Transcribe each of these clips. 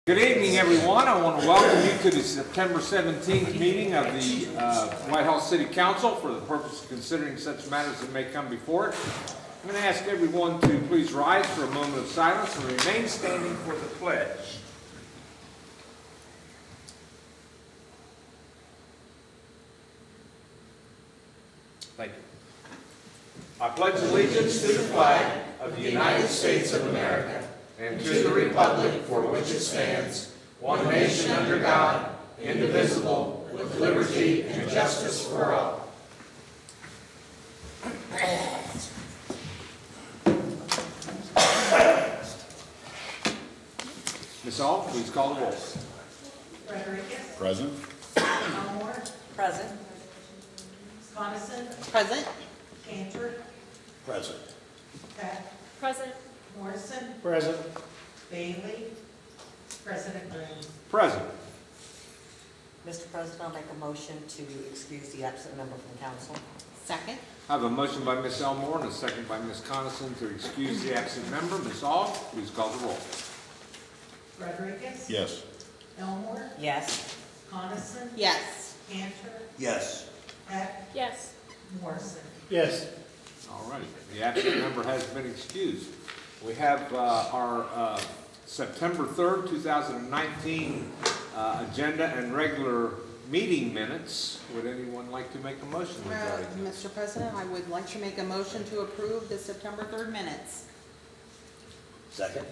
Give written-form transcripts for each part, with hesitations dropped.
Good evening, everyone. I want to welcome you to the September 17th meeting of the Whitehall City Council for the purpose of considering such matters that may come before it. I'm going to ask everyone to please rise for a moment of silence and remain standing for the pledge. Thank you. I pledge allegiance to the flag of the United States of America and to the republic for which it stands, one nation under God, indivisible, with liberty and justice for all. Ms. Ault, please call the roll. Rodriguez. Present. Elmore. Present. Coniston. Present. Cantor. Present. Peck. Present. Morrison. Present. Bailey. President Green. Present. Mr. President, I'll make a motion to excuse the absent member from council. Second. I have a motion by Ms. Elmore and a second by Ms. Coniston to excuse the absent member. Ms. Ault, please call the roll. Rodriguez. Yes. Elmore. Yes. Coniston. Yes. Cantor. Yes. Peck. Yes. Morrison. Yes. All right. The absent member has been excused. We have our September 3rd, 2019 agenda and regular meeting minutes. Would anyone like to make a motion regarding that? Mr. President, I would like to make a motion to approve the September 3rd minutes. Second.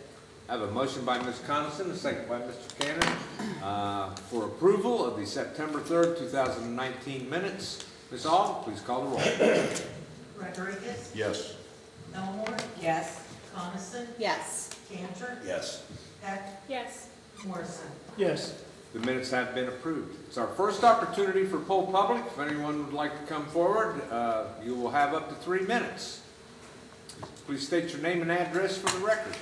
I have a motion by Ms. Coniston, a second by Mr. Cannon for approval of the September 3rd, 2019 minutes. Ms. Ault, please call the roll. Rodriguez. Yes. Elmore. Yes. Coniston. Yes. Cantor. Yes. Peck. Yes. Morrison. Yes. The minutes have been approved. It's our first opportunity for poll public. If anyone would like to come forward, you will have up to 3 minutes. Please state your name and address for the record.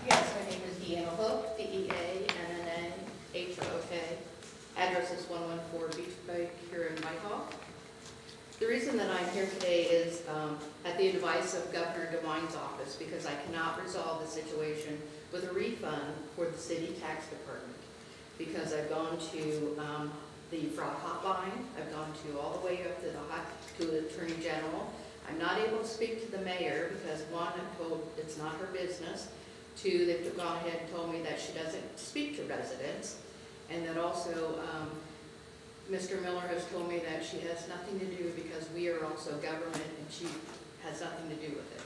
Yes, my name is Deanna Hook, Deannah Hook. Address is 114 Beach Bay here in Whitehall. The reason that I'm here today is at the advice of Governor DeWine's office, because I cannot resolve the situation with a refund for the city tax department. Because I've gone to the fraud hotline, I've gone to all the way up to the Attorney General. I'm not able to speak to the mayor because one, I'm told it's not her business. Two, they've gone ahead and told me that she doesn't speak to residents. And that also, Mr. Miller has told me that she has nothing to do because we are also government and she has nothing to do with it.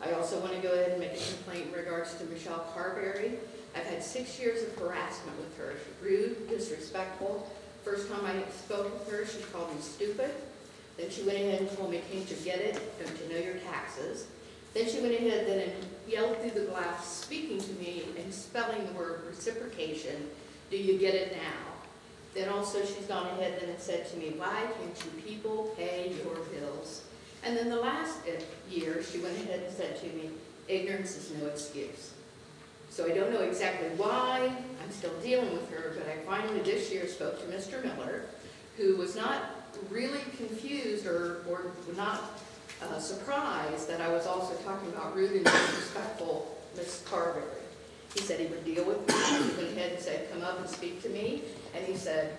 I also want to go ahead and make a complaint in regards to Michelle Carberry. I've had 6 years of harassment with her. She's rude, disrespectful. First time I spoke with her, she called me stupid. Then she went ahead and told me, can't you get it? Don't you know your taxes? Then she went ahead then and yelled through the glass, speaking to me and spelling the word reciprocation. Do you get it now? Then also she's gone ahead then and said to me, why can't you people pay your bills? And then the last year, she went ahead and said to me, ignorance is no excuse. So I don't know exactly why I'm still dealing with her, but I finally this year spoke to Mr. Miller, who was not really confused or not surprised that I was also talking about rude and disrespectful Ms. Carberry. He said he would deal with me. He went ahead and said, come up and speak to me. And he said,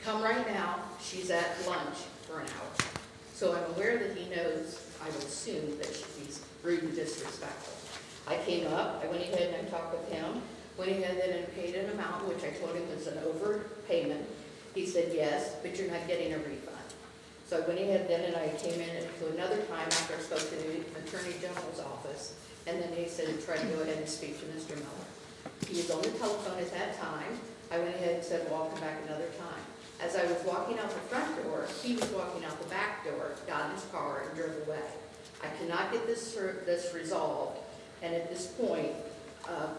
come right now. She's at lunch for an hour. So I'm aware that he knows, I would assume, that she's rude and disrespectful. I came up, I went ahead and I talked with him, went ahead and paid an amount, which I told him was an overpayment. He said, yes, but you're not getting a refund. So I went ahead then and I came in to another time after I spoke to the Attorney General's office. And then he said, try to go ahead and speak to Mr. Miller. He was on the telephone at that time. I went ahead and said, well, I'll come back another time. As I was walking out the front door, he was walking out the back door, got in his car, and drove away. I cannot get this resolved. And at this point,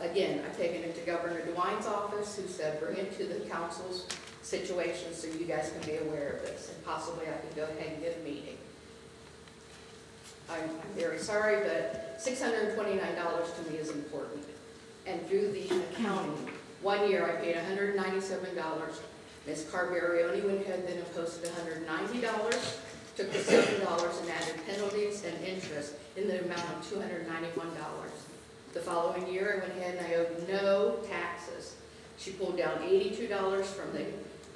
again, I've taken it to Governor DeWine's office, who said, bring it to the council's situation so you guys can be aware of this. And possibly I can go ahead and get a meeting. I'm very sorry, but $629 to me is important. And through the accounting, 1 year I paid $197. Ms. Carberry only went ahead then and posted $190, took the $7 and added penalties and interest in the amount of $291. The following year, I went ahead and I owed no taxes. She pulled down $82 from the,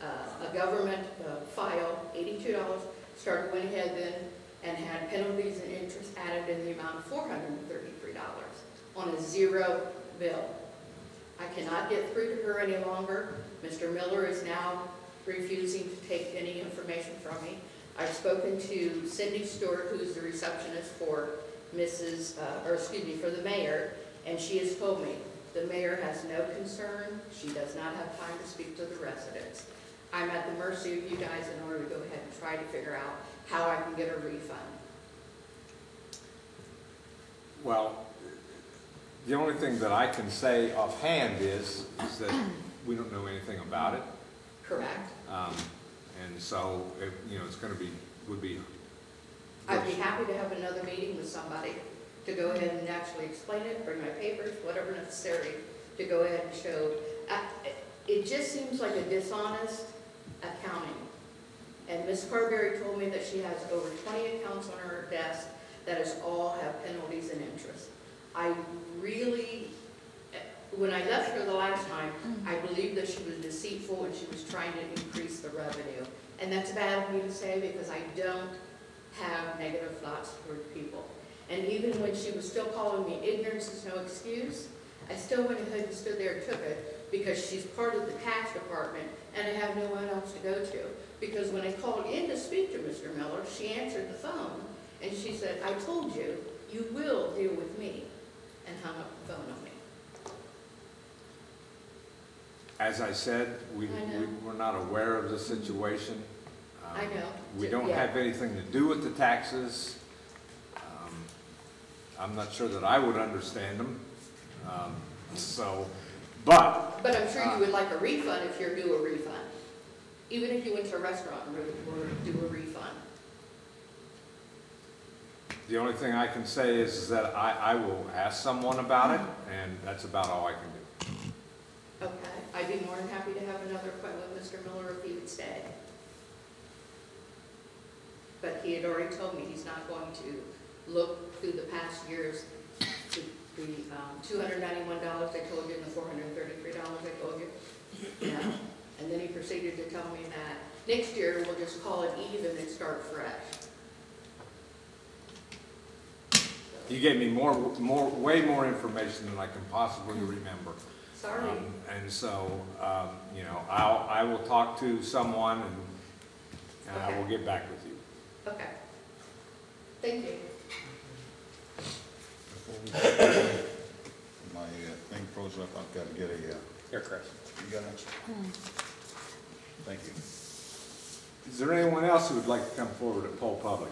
a government file, $82, went ahead then and had penalties and interest added in the amount of $433 on a zero bill. I cannot get through to her any longer. Mr. Miller is now refusing to take any information from me. I've spoken to Cindy Stewart, who's the receptionist for for the mayor, and she has told me the mayor has no concern. She does not have time to speak to the residents. I'm at the mercy of you guys in order to go ahead and try to figure out how I can get a refund. Well, the only thing that I can say offhand is that we don't know anything about it. Correct? And so, it's going to be, would be. I'd be happy to have another meeting with somebody to go ahead and actually explain it, bring my papers, whatever necessary, to go ahead and show. It just seems like a dishonest accounting. And Ms. Carberry told me that she has over 20 accounts on her desk that all have penalties and interest. I really, when I left her the last time, I believed that she was deceitful and she was trying to increase the revenue. And that's bad of me to say because I don't have negative thoughts toward people. And even when she was still calling me ignorance is no excuse, I still went ahead and stood there and took it because she's part of the tax department and I have no one else to go to. Because when I called in to speak to Mr. Miller, she answered the phone and she said, I told you, you will deal with me, and hung up the phone on me. As I said, we're not aware of the situation. I know. We don't have anything to do with the taxes. I'm not sure that I would understand them. But I'm sure you would like a refund if you're due a refund. Even if you went to a restaurant and were due a refund. the only thing I can say is that I will ask someone about it, and that's about all I can do. Okay, I'd be more than happy to have another appointment with Mr. Miller if he would stay. But he had already told me he's not going to look through the past years, the $291 I told you and the $433 I told you. Yeah. And then he proceeded to tell me that next year we'll just call it even and start fresh. You gave me way more information than I can possibly remember. Sorry. And so, I will talk to someone and I will get back with you. Okay. Thank you. My thing froze up, I've got to get a, Here, Chris. you got it? Thank you. Is there anyone else who would like to come forward and poll public?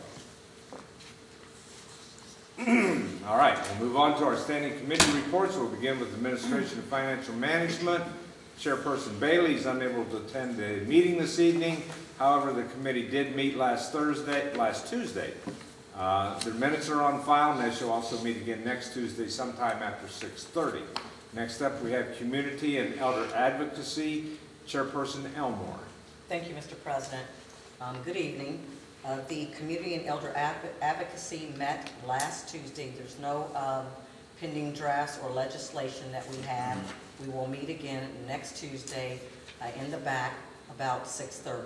All right, we'll move on to our standing committee reports. We'll begin with Administration and Financial Management. Chairperson Bailey is unable to attend the meeting this evening. However, the committee did meet last Tuesday. Their minutes are on file, and they shall also meet again next Tuesday sometime after 6:30. Next up, we have Community and Elder Advocacy. Chairperson Elmore. Thank you, Mr. President. Good evening. The Community and Elder Advocacy met last Tuesday. There's no pending drafts or legislation that we have. We will meet again next Tuesday in the back about 6:30.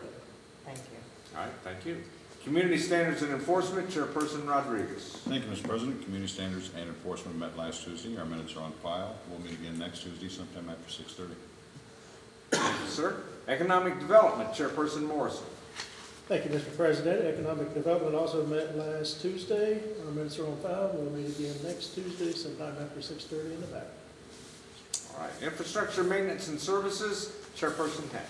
Thank you. All right, thank you. Community Standards and Enforcement, Chairperson Rodriguez. Thank you, Mr. President. Community Standards and Enforcement met last Tuesday. Our minutes are on file. We'll meet again next Tuesday sometime after 6:30. Thank you, sir. Economic Development, Chairperson Morrison. Thank you, Mr. President. Economic Development also met last Tuesday. Our minutes are on file. We'll meet again next Tuesday sometime after 6:30 in the back. All right. Infrastructure Maintenance and Services, Chairperson Heck.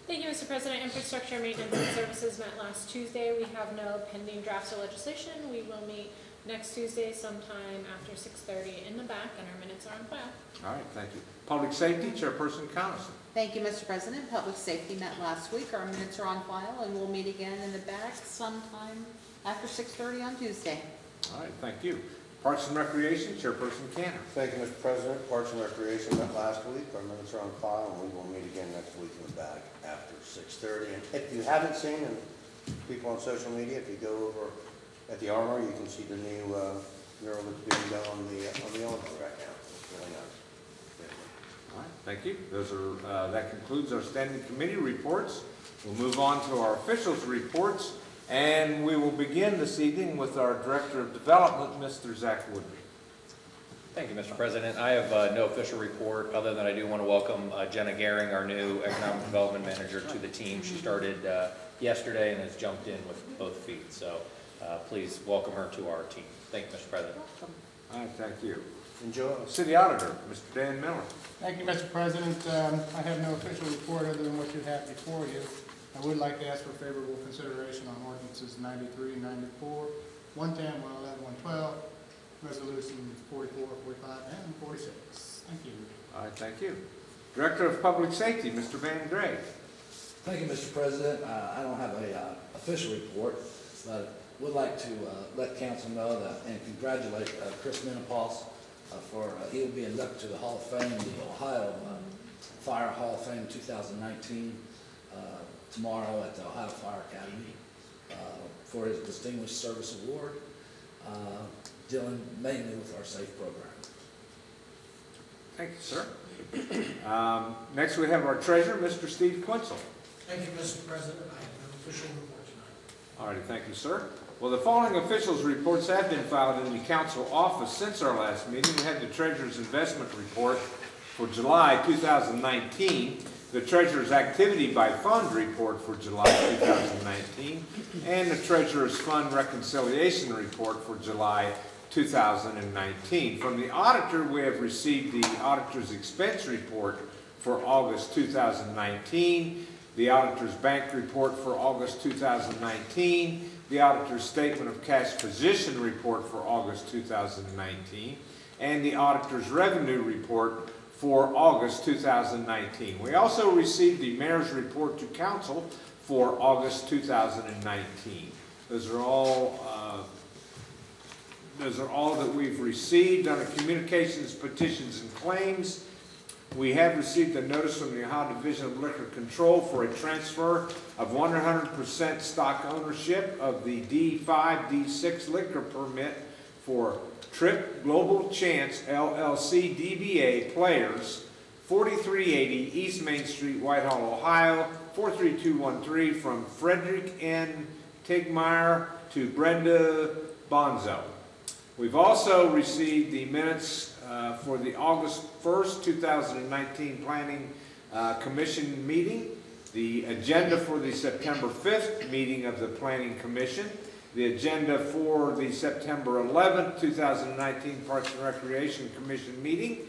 Thank you, Mr. President. Infrastructure Maintenance and Services met last Tuesday. We have no pending drafts or legislation. We will meet next Tuesday sometime after 6:30 in the back, and our minutes are on file. All right, thank you. Public Safety, Chairperson Coniston. Thank you, Mr. President. Public Safety met last week. Our minutes are on file, and we'll meet again in the back sometime after 6:30 on Tuesday. All right, thank you. Parks and Recreation, Chairperson Cantor. Thank you, Mr. President. Parks and Recreation met last week. Our minutes are on file, and we will meet again next week in the back after 6:30. And if you haven't seen, and people on social media, if you go over at the Armory, you can see the new mural that's being done on the elevator right now. definitely knows. All right, thank you. That concludes our standing committee reports. We'll move on to our officials' reports, and we will begin this evening with our Director of Development, Mr. Zach Woodard. Thank you, Mr. President. I have no official report, other than I do want to welcome Jenna Gehring, our new Economic Development Manager, to the team. She started yesterday and has jumped in with both feet, so please welcome her to our team. Thank you, Mr. President. All right, thank you. Enjoy. City Auditor, Mr. Dan Miller. Thank you, Mr. President. I have no official report other than what you have before you. I would like to ask for favorable consideration on ordinances 93, 94, 110, 111, 112, resolutions 44, 45, and 46. Thank you. All right, thank you. Director of Public Safety, Mr. Van Drake. Thank you, Mr. President. I don't have a official report, but would like to let council know that and congratulate Chris Menopause for he will be inducted to the Hall of Fame, the Ohio Fire Hall of Fame 2019 tomorrow at the Ohio Fire Academy for his Distinguished Service Award, dealing mainly with our SAFE program. Thank you, sir. Next, we have our Treasurer, Mr. Steve Quinzel. Thank you, Mr. President. I have no official report tonight. All righty, thank you, sir. Well, the following officials' reports have been filed in the council office since our last meeting. We had the Treasurer's Investment Report for July 2019, the Treasurer's Activity by Fund Report for July 2019, and the Treasurer's Fund Reconciliation Report for July 2019. From the Auditor, we have received the Auditor's Expense Report for August 2019, the Auditor's Bank Report for August 2019, the Auditor's Statement of Cash Position Report for August 2019, and the Auditor's Revenue Report for August 2019. We also received the Mayor's Report to Council for August 2019. Those are all that we've received. Under Communications, Petitions, and Claims, we have received a notice from the Ohio Division of Liquor Control for a transfer of 100% stock ownership of the D5, D6 liquor permit for Trip Global Chance LLC DBA Players, 4380 East Main Street, Whitehall, Ohio, 43213, from Frederick N. Tigmeyer to Brenda Bonzo. We've also received the minutes for the August 1st, 2019 Planning Commission meeting, the agenda for the September 5th meeting of the Planning Commission, the agenda for the September 11th, 2019 Parks and Recreation Commission meeting,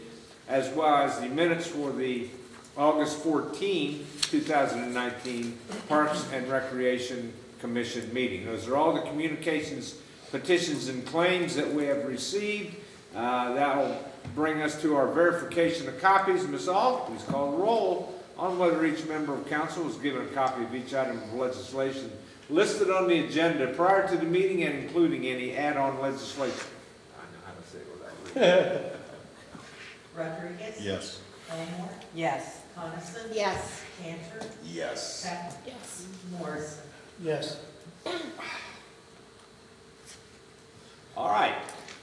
as well as the minutes for the August 14, 2019 Parks and Recreation Commission meeting. Those are all the communications, petitions, and claims that we have received. That'll bring us to our verification of copies. Ms. Aug, please call the roll on whether each member of council was given a copy of each item of legislation listed on the agenda prior to the meeting and including any add-on legislation. I know how to say it without reading. Rodriguez? Yes. Elmore? Yes. Coniston? Yes. Cantor? Yes. Peck? Yes. Morrison? Yes. All right,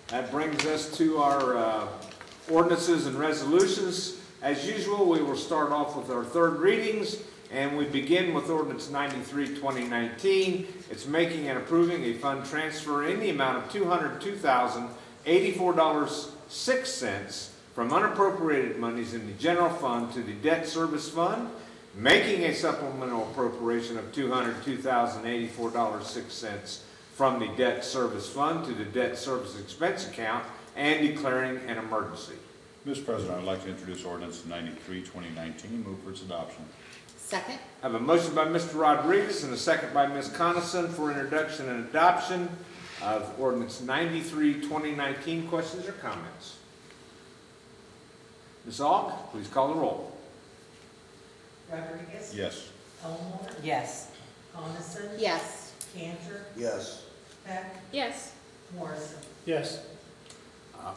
that brings us to our ordinances and resolutions. As usual, we will start off with our third readings, and we begin with Ordinance 93, 2019. It's making and approving a fund transfer in the amount of $202,084.06 from unappropriated monies in the general fund to the debt service fund, making a supplemental appropriation of $202,084.06 from the debt service fund to the debt service expense account, and declaring an emergency. Mr. President, I'd like to introduce ordinance 93, 2019, move for its adoption. Second? I have a motion by Mr. Rodriguez and a second by Ms. Coniston for introduction and adoption of ordinance 93, 2019. Questions or comments? Ms. Aug, please call the roll. Rodriguez? Yes. Elmore? Yes. Coniston? Yes. Cantor? Yes. Peck? Yes. Morrison? Yes.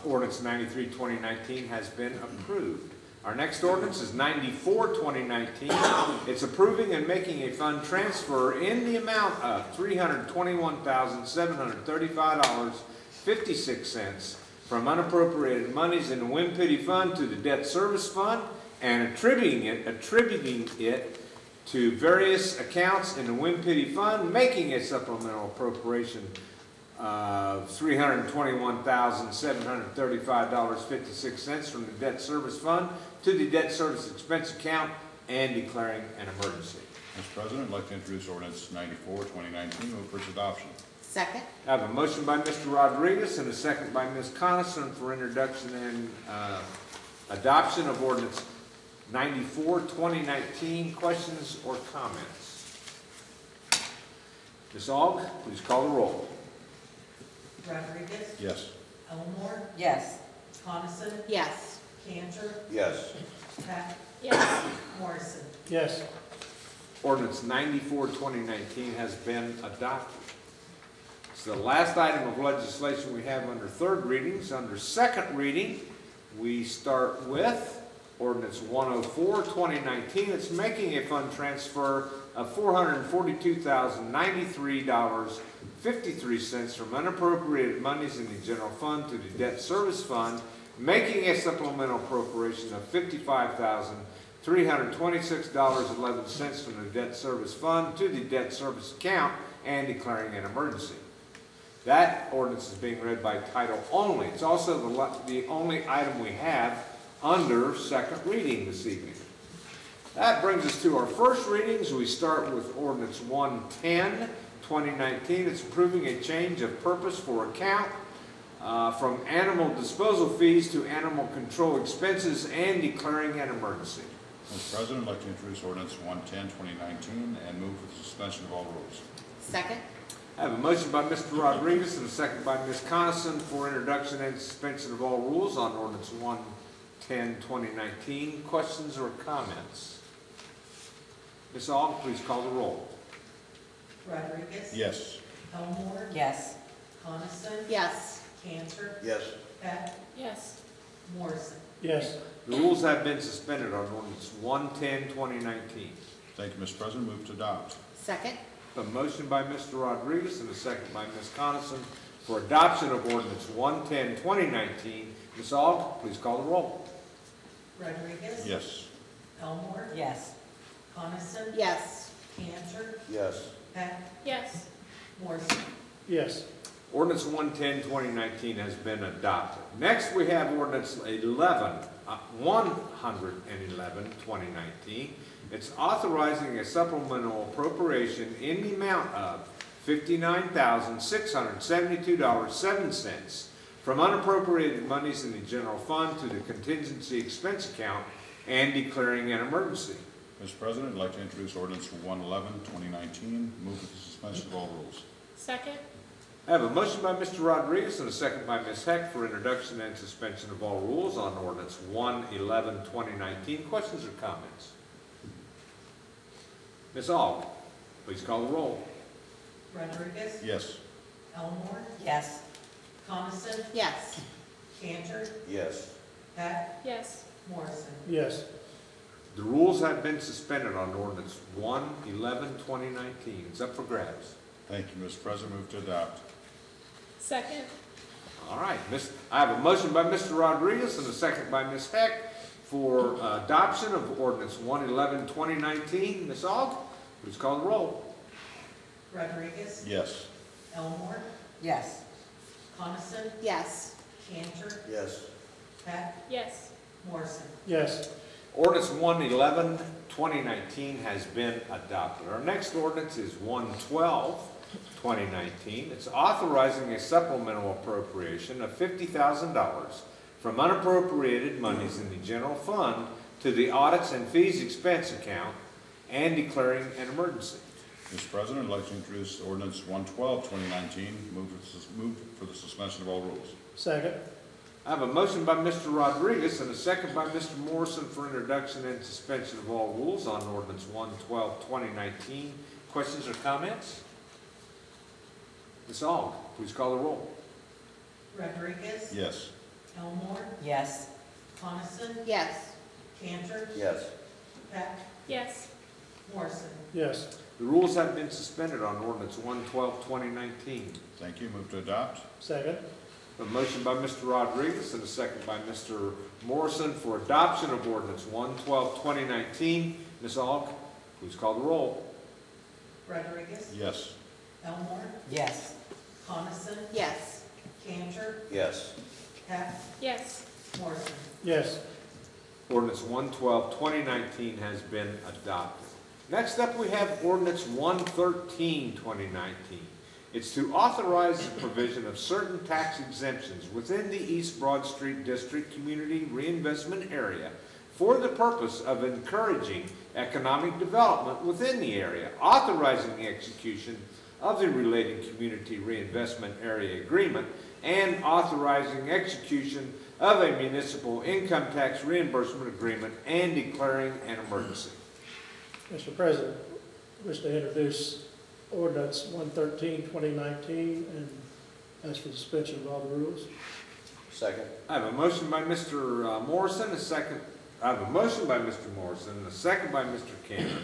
Ordinance 93, 2019 has been approved. Our next ordinance is 94, 2019. It's approving and making a fund transfer in the amount of $321,735.56 from unappropriated monies in the Wind Pity Fund to the Debt Service Fund and attributing it to various accounts in the Wind Pity Fund, making a supplemental appropriation of $321,735.56 from the Debt Service Fund to the Debt Service Expense Account and declaring an emergency. Mr. President, I'd like to introduce ordinance 94, 2019, move for its adoption. Second. I have a motion by Mr. Rodriguez and a second by Ms. Coniston for introduction and adoption of ordinance 94, 2019. Questions or comments? Ms. Aug, please call the roll. Rodriguez? Yes. Elmore? Yes. Coniston? Yes. Cantor? Yes. Heck? Yes. Morrison? Yes. Ordinance 94, 2019 has been adopted. It's the last item of legislation we have under third readings. Under second reading, we start with ordinance 104, 2019. It's making a fund transfer of $442,093.53 from unappropriated monies in the general fund to the debt service fund, making a supplemental appropriation of $55,326.11 from the debt service fund to the debt service account and declaring an emergency. That ordinance is being read by title only. It's also the only item we have under second reading this evening. That brings us to our first readings. We start with ordinance 110, 2019. It's approving a change of purpose for account from animal disposal fees to animal control expenses and declaring an emergency. Mr. President, I'd like to introduce ordinance 110, 2019, and move for the suspension of all rules. Second. I have a motion by Mr. Rodriguez and a second by Ms. Coniston for introduction and suspension of all rules on ordinance 110, 2019. Questions or comments? Ms. Aug, please call the roll. Rodriguez? Yes. Elmore? Yes. Coniston? Yes. Cantor? Yes. Heck? Yes. Morrison? Yes. The rules have been suspended on ordinance 110, 2019. Thank you, Mr. President. Move to adopt. Second. A motion by Mr. Rodriguez and a second by Ms. Coniston for adoption of ordinance 110, 2019. Ms. Aug, please call the roll. Rodriguez? Yes. Elmore? Yes. Coniston? Yes. Cantor? Yes. Heck? Yes. Morrison? Yes. Ordinance 110, 2019 has been adopted. Next, we have ordinance 111, 2019. It's authorizing a supplemental appropriation in the amount of $59,672.07 from unappropriated monies in the general fund to the contingency expense account and declaring an emergency. Mr. President, I'd like to introduce ordinance 111, 2019, move for the suspension of all rules. Second. I have a motion by Mr. Rodriguez and a second by Ms. Heck for introduction and suspension of all rules on ordinance 111, 2019. Questions or comments? Ms. Aug, please call the roll. Rodriguez? Yes. Elmore? Yes. Coniston? Yes. Cantor? Yes. Heck? Yes. Morrison? Yes. The rules have been suspended on ordinance 111, 2019. It's up for grabs. Thank you, Mr. President. Move to adopt. Second. All right. I have a motion by Mr. Rodriguez and a second by Ms. Heck for adoption of ordinance 111, 2019. Ms. Aug, please call the roll. Rodriguez? Yes. Elmore? Yes. Coniston? Yes. Cantor? Yes. Heck? Yes. Morrison? Yes. Ordinance 111, 2019 has been adopted. Our next ordinance is 112, 2019. It's authorizing a supplemental appropriation of $50,000 from unappropriated monies in the general fund to the audits and fees expense account and declaring an emergency. Mr. President, I'd like to introduce ordinance 112, 2019, move for the suspension of all rules. Second. I have a motion by Mr. Rodriguez and a second by Mr. Morrison for introduction and suspension of all rules on ordinance 112, 2019. Questions or comments? Ms. Aug, please call the roll. Rodriguez? Yes. Elmore? Yes. Coniston? Yes. Cantor? Yes. Heck? Yes. Morrison? Yes. The rules have been suspended on ordinance 112, 2019. Thank you. Move to adopt. Second. A motion by Mr. Rodriguez and a second by Mr. Morrison for adoption of ordinance 112-2019. Ms. Aug, please call the roll. Rodriguez? Yes. Elmore? Yes. Coniston? Yes. Cantor? Yes. Heck? Yes. Morrison? Yes. Ordinance 112-2019 has been adopted. Next up, we have ordinance 113-2019. It's to authorize the provision of certain tax exemptions within the East Broad Street District Community Reinvestment Area for the purpose of encouraging economic development within the area, authorizing the execution of the related Community Reinvestment Area Agreement, and authorizing execution of a municipal income tax reimbursement agreement and declaring an emergency. Mr. President, I wish to introduce ordinance 113-2019 and ask for suspension of all the rules. Second. I have a motion by Mr. Morrison, a second. I have a motion by Mr. Morrison and a second by Mr. Cantor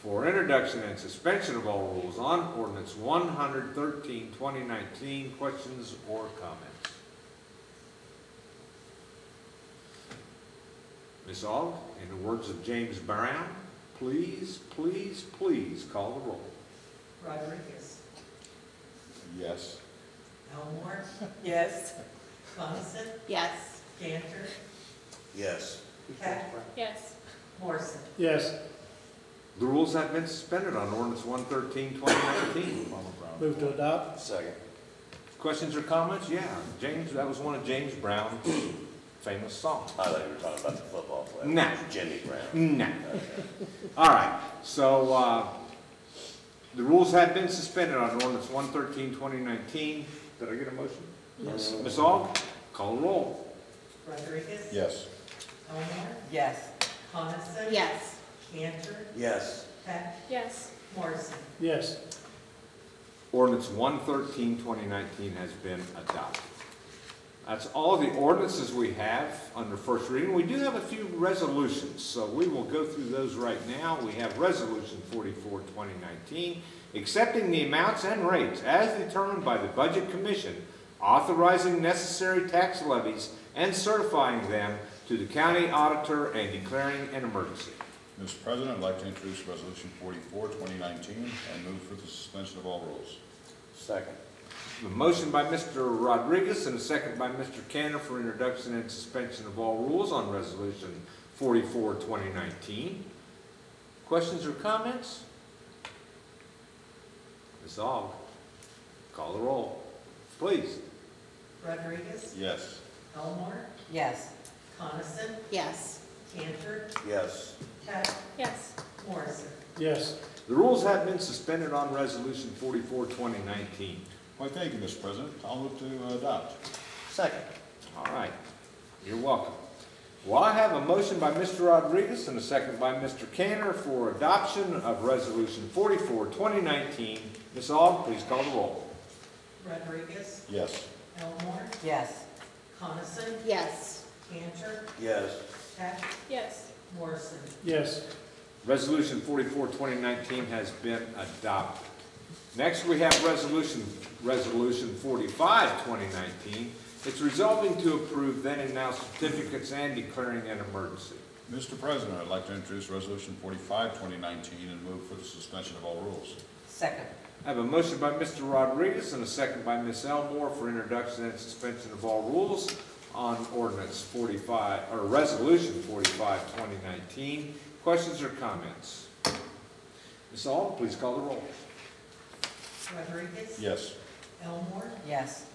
for introduction and suspension of all rules on ordinance 113-2019. Questions or comments? Ms. Aug, in the words of James Brown, please, please, please call the roll. Rodriguez? Yes. Elmore? Yes. Coniston? Yes. Cantor? Yes. Heck? Yes. Morrison? Yes. The rules have been suspended on ordinance 113-2019. Move to adopt. Second. Questions or comments? Yeah, James, that was one of James Brown's famous songs. I thought you were talking about the football player. No. Jimmy Brown. No. All right, so the rules have been suspended on ordinance 113-2019. Did I get a motion? Yes. Ms. Aug, call the roll. Rodriguez? Yes. Elmore? Yes. Coniston? Yes. Cantor? Yes. Heck? Yes. Morrison? Yes. Ordinance 113-2019 has been adopted. That's all the ordinances we have under first reading. We do have a few resolutions, so we will go through those right now. We have Resolution 44-2019, accepting the amounts and rates as determined by the Budget Commission, authorizing necessary tax levies and certifying them to the county auditor and declaring an emergency. Mr. President, I'd like to introduce Resolution 44-2019 and move for the suspension of all rules. Second. A motion by Mr. Rodriguez and a second by Mr. Cantor for introduction and suspension of all rules on Resolution 44-2019. Questions or comments? Ms. Aug, call the roll, please. Rodriguez? Yes. Elmore? Yes. Coniston? Yes. Cantor? Yes. Heck? Yes. Morrison? Yes. The rules have been suspended on Resolution 44-2019. Why, thank you, Mr. President. I'll move to adopt. Second. All right, you're welcome. Well, I have a motion by Mr. Rodriguez and a second by Mr. Cantor for adoption of Resolution 44-2019. Ms. Aug, please call the roll. Rodriguez? Yes. Elmore? Yes. Coniston? Yes. Cantor? Yes. Heck? Yes. Morrison? Yes. Resolution 44-2019 has been adopted. Next, we have Resolution 45-2019. It's resolving to approve then and now certificates and declaring an emergency. Mr. President, I'd like to introduce Resolution 45-2019 and move for the suspension of all rules. Second. I have a motion by Mr. Rodriguez and a second by Ms. Elmore for introduction and suspension of all rules on Resolution 45-2019. Questions or comments? Ms. Aug, please call the roll. Rodriguez? Yes. Elmore? Yes.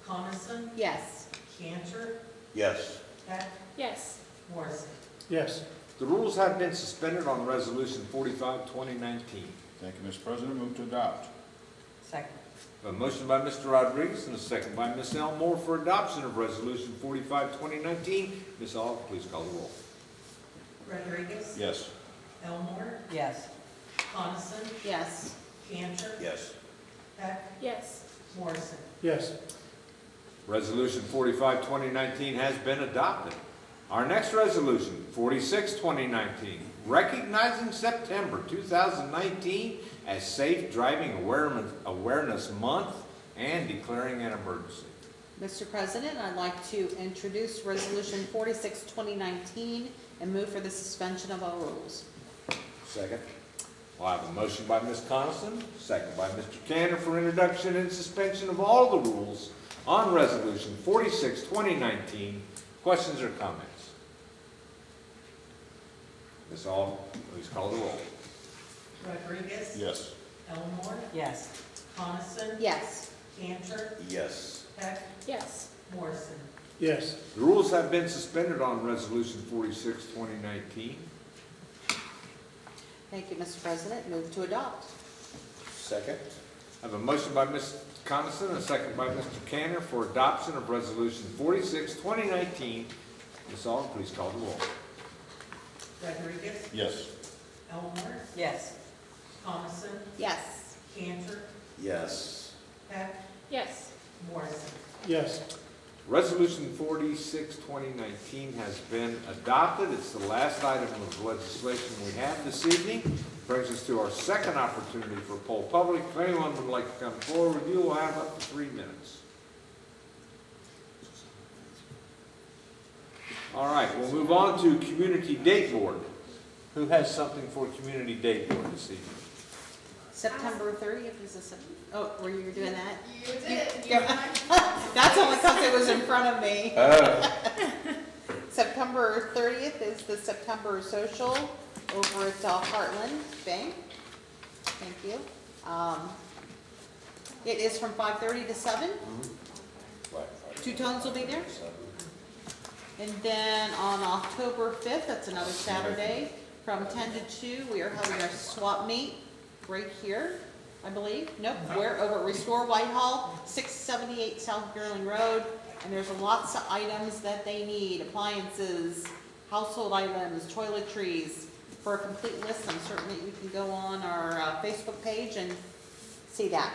Coniston? Yes. Cantor? Yes. Heck? Yes. Morrison? Yes. The rules have been suspended on Resolution 45-2019. Thank you, Mr. President. Move to adopt. Second. A motion by Mr. Rodriguez and a second by Ms. Elmore for adoption of Resolution 45-2019. Ms. Aug, please call the roll. Rodriguez? Yes. Elmore? Yes. Coniston? Yes. Cantor? Yes. Heck? Yes. Morrison? Yes. Resolution 45-2019 has been adopted. Our next resolution, 46-2019, recognizing September 2019 as Safe Driving Awareness Month and declaring an emergency. Mr. President, I'd like to introduce Resolution 46, 2019, and move for the suspension of all rules. Second. Well, I have a motion by Ms. Coniston, second by Mr. Cantor for introduction and suspension of all the rules on Resolution 46, 2019. Questions or comments? Ms. Aug, please call the roll. Rodriguez? Yes. Elmore? Yes. Coniston? Yes. Cantor? Yes. Heck? Yes. Morrison? Yes. The rules have been suspended on Resolution 46, 2019. Thank you, Mr. President. Move to adopt. Second? I have a motion by Ms. Coniston and a second by Mr. Cantor for adoption of Resolution 46, 2019. Ms. Aug, please call the roll. Rodriguez? Yes. Elmore? Yes. Coniston? Yes. Cantor? Yes. Heck? Yes. Morrison? Yes. Resolution 46, 2019 has been adopted. It's the last item of legislation we have this evening. Brings us to our second opportunity for poll public. If anyone would like to come forward, you will have up to 3 minutes. All right, we'll move on to Community Date Board. Who has something for Community Date Board this evening? September 30th is a, oh, were you doing that? You did. That's only because it was in front of me. September 30th is the September Social over at Heartland Bank. Thank you. It is from 5:30 to 7. Two tones will be there. And then on October 5th, that's another Saturday, from 10 to 2, we are having our swap meet right here, I believe. Nope, we're over at Restore Whitehall, 678 South Gerling Road. And there's lots of items that they need, appliances, household items, toiletries. For a complete list, I'm certain that you can go on our Facebook page and see that.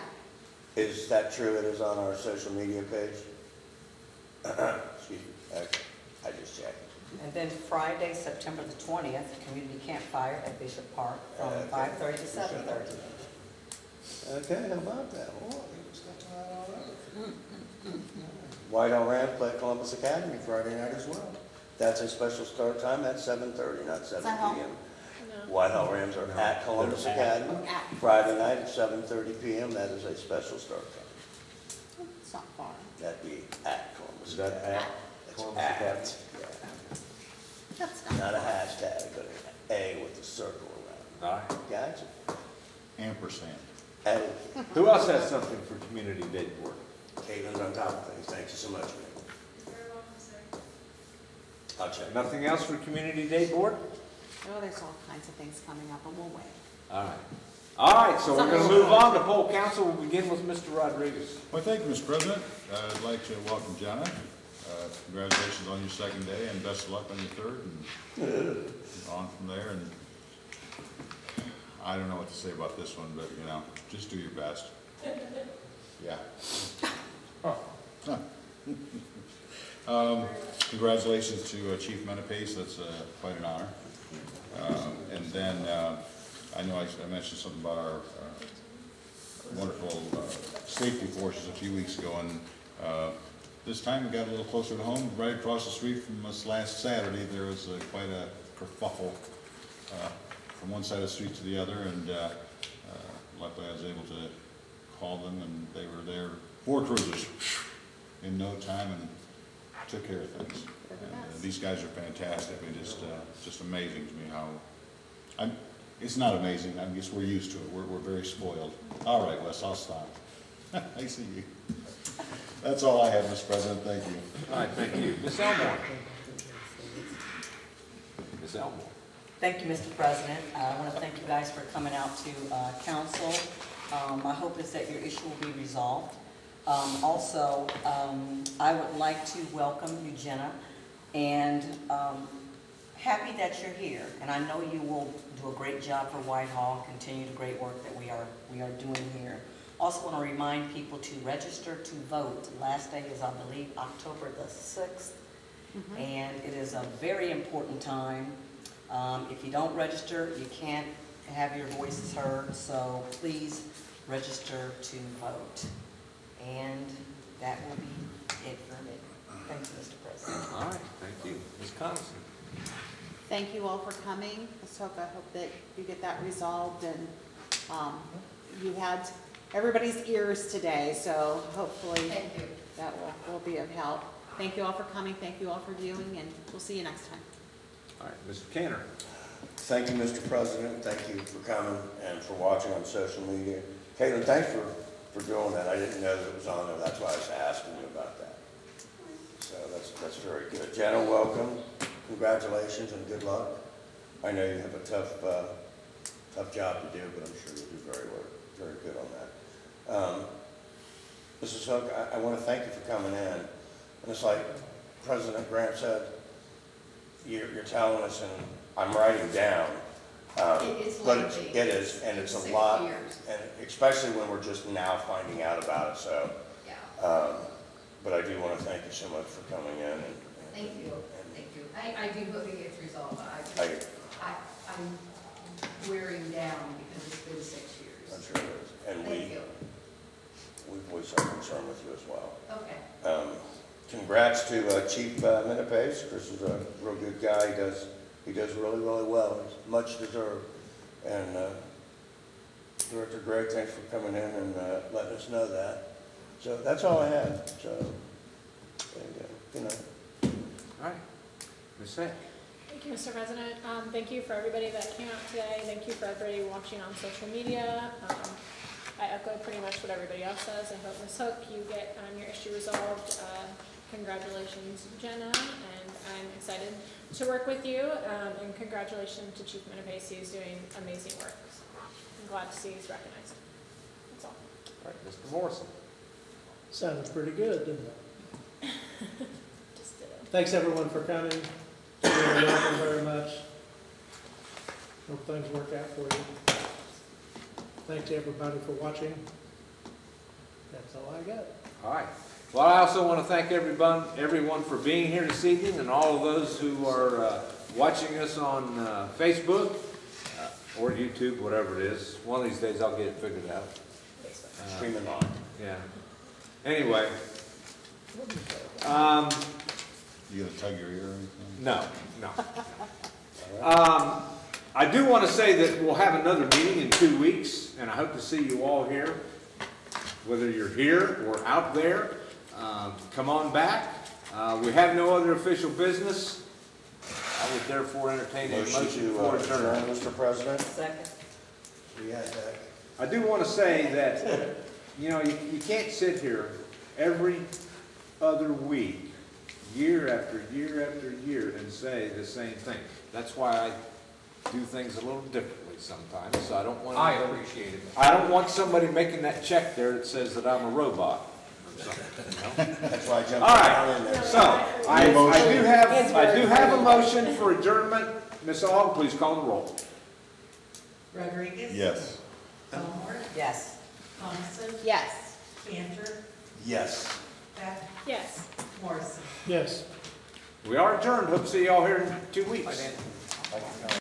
Is that true? It is on our social media page? Excuse me. I just checked. And then Friday, September the 20th, community campfire at Bishop Park from 5:30 to 7:30. Okay, how about that? Oh, Whitehall Rams play at Columbus Academy Friday night as well. That's a special start time at 7:30, not 7 home? p.m. No. Whitehall Rams are at Columbus Academy Friday night at 7:30 p.m. That is a special start time. It's not far. That'd be at Columbus. Is that Academy. at It's Columbus at, Academy? yeah. That's not Not a far. hashtag, but an A with a circle around. All right. Gotcha. Ampersand. Hey, Who else has something for Community Date Board? Caitlin's on top of things. Thank you so much, man. I'll check. Nothing else for Community Date Board? Oh, there's all kinds of things coming up, but we'll wait. All right. All right, so we're going to move on to poll council. We'll begin with Mr. Rodriguez. Well, thank you, Mr. President. I'd like to welcome Jenna. Congratulations on your second day and best of luck on your third and on from there. And I don't know what to say about this one, but you know, just do your best. Yeah. Congratulations to Chief Menapace. That's quite an honor. And then I know I mentioned something about our wonderful safety forces a few weeks ago, and this time we got a little closer to home. Right across the street from us last Saturday, there was quite a kerfuffle from one side of the street to the other, and luckily I was able to call them, and they were there, 4 cruisers in no time, and took care of things. And these guys are fantastic. I mean, just amazing to me how. It's not amazing. I guess we're used to it. We're very spoiled. All right, Wes, I'll stop. I see you. That's all I have, Mr. President. Thank you. All right, thank you. Ms. Elmore. Ms. Elmore. Thank you, Mr. President. I want to thank you guys for coming out to council. My hope is that your issue will be resolved. Also, I would like to welcome you, Jenna, and happy that you're here. And I know you will do a great job for Whitehall, continue the great work that we are doing here. Also want to remind people to register to vote. Last day is, I believe, October the 6th. And it is a very important time. If you don't register, you can't have your voices heard, so please register to vote. And that will be it for me. Thank you, Mr. President. All right, thank you. Ms. Coniston? Thank you all for coming. I hope that you get that resolved, and you had everybody's ears today, so hopefully Thank you. that will be of help. Thank you all for coming, thank you all for viewing, and we'll see you next time. All right, Mr. Cantor? Thank you, Mr. President. Thank you for coming and for watching on social media. Caitlin, thanks for doing that. I didn't know that it was on there. That's why I was asking you about that. So that's very good. Jenna, welcome. Congratulations and good luck. I know you have a tough job to do, but I'm sure you'll do very good on that. Mrs. Hook, I want to thank you for coming in. And it's like President Grant said, you're telling us, and I'm writing down. It's But lengthy. it is, and it's a 6 lot, years. and especially when we're just now finding out about it, so. Yeah. But I do want to thank you so much for coming in and. Thank you. Thank you. I do hope it gets resolved. I'm wearing down because it's been 6 years. I'm sure it is. And Thank you. we voice our concern with you as well. Okay. Congrats to Chief Minipace. Chris is a real good guy. He does really well. He's much deserved. And Director Gregg, thanks for coming in and letting us know that. So that's all I had. So, and, All right. Ms. Sack? Thank you, Mr. President. Thank you for everybody that came out today. Thank you for everybody watching on social media. I echo pretty much what everybody else says. I hope, Ms. Hook, you get your issue resolved. Congratulations, Jenna, and I'm excited to work with you. And congratulations to Chief Minipace, who's doing amazing work. I'm glad to see he's recognized. That's all. All right, Mr. Morrison? Sounded pretty good, didn't it? Just did it. Thanks, everyone, for coming. Really welcome very much. Hope things work out for you. Thanks to everybody for watching. That's all I got. All right. Well, I also want to thank everyone for being here this evening, and all of those who are watching us on Facebook or YouTube, whatever it is. One of these days I'll get it figured out. Streaming on. Yeah. Anyway. You gonna tug your ear or anything? No. I do want to say that we'll have another meeting in 2 weeks, and I hope to see you all here, whether you're here or out there. Come on back. We have no other official business. I would therefore entertain a motion for adjournment. Mr. President. Second. Yeah, Jack. I do want to say that, you can't sit here every other week, year after year after year, and say the same thing. That's why I do things a little differently sometimes, so I don't want I appreciate it. I don't want somebody making that check there that says that I'm a robot. That's why I jumped All down in right, there. so I do have a motion for adjournment. Ms. Aug, please call the roll. Rodriguez? Yes. Elmore? Yes. Coniston? Yes. Cantor? Yes. Beck? Yes. Morrison? Yes. We are adjourned. Hope to see you all here in 2 weeks.